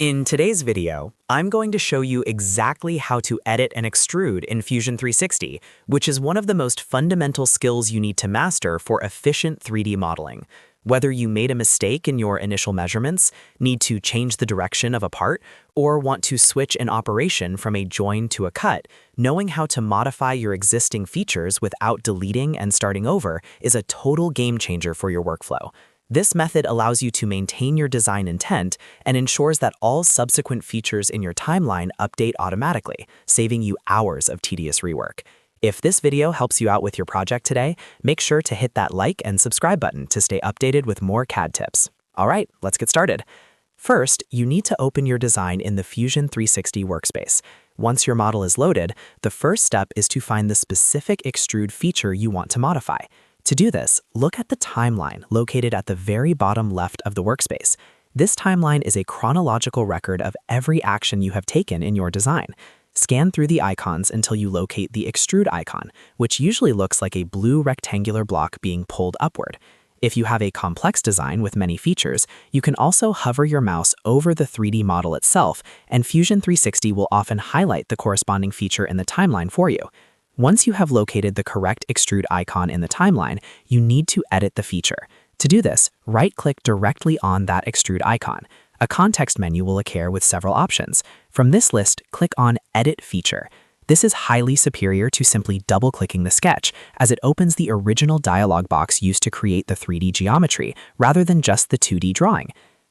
In today's video, I'm going to show you exactly how to edit and extrude in Fusion 360, which is one of the most fundamental skills you need to master for efficient 3D modeling. Whether you made a mistake in your initial measurements, need to change the direction of a part, or want to switch an operation from a join to a cut, knowing how to modify your existing features without deleting and starting over is a total game changer for your workflow. This method allows you to maintain your design intent and ensures that all subsequent features in your timeline update automatically, saving you hours of tedious rework. If this video helps you out with your project today, make sure to hit that like and subscribe button to stay updated with more CAD tips. All right, let's get started. First, you need to open your design in the Fusion 360 workspace. Once your model is loaded, the first step is to find the specific extrude feature you want to modify. To do this, look at the timeline located at the very bottom left of the workspace. This timeline is a chronological record of every action you have taken in your design. Scan through the icons until you locate the extrude icon, which usually looks like a blue rectangular block being pulled upward. If you have a complex design with many features, you can also hover your mouse over the 3D model itself, and Fusion 360 will often highlight the corresponding feature in the timeline for you. Once you have located the correct extrude icon in the timeline, you need to edit the feature. To do this, right-click directly on that extrude icon. A context menu will appear with several options. From this list, click on Edit Feature. This is highly superior to simply double-clicking the sketch, as it opens the original dialog box used to create the 3D geometry, rather than just the 2D drawing.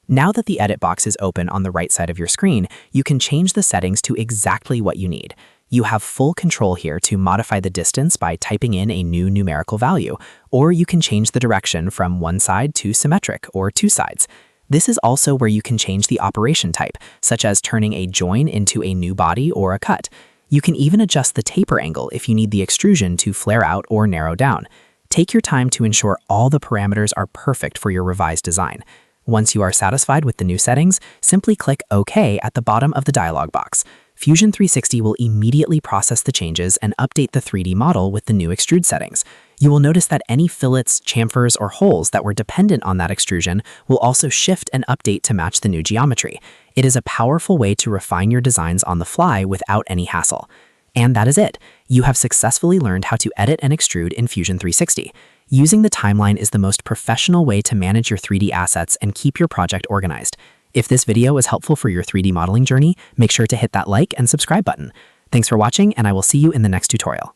Now that the edit box is open on the right side of your screen, you can change the settings to exactly what you need. You have full control here to modify the distance by typing in a new numerical value, or you can change the direction from one side to symmetric or two sides. This is also where you can change the operation type, such as turning a join into a new body or a cut. You can even adjust the taper angle if you need the extrusion to flare out or narrow down. Take your time to ensure all the parameters are perfect for your revised design. Once you are satisfied with the new settings, simply click OK at the bottom of the dialog box. Fusion 360 will immediately process the changes and update the 3D model with the new extrude settings. You will notice that any fillets, chamfers, or holes that were dependent on that extrusion will also shift and update to match the new geometry. It is a powerful way to refine your designs on the fly without any hassle. And that is it. You have successfully learned how to edit and extrude in Fusion 360. Using the timeline is the most professional way to manage your 3D assets and keep your project organized. If this video was helpful for your 3D modeling journey, make sure to hit that like and subscribe button. Thanks for watching, and I will see you in the next tutorial.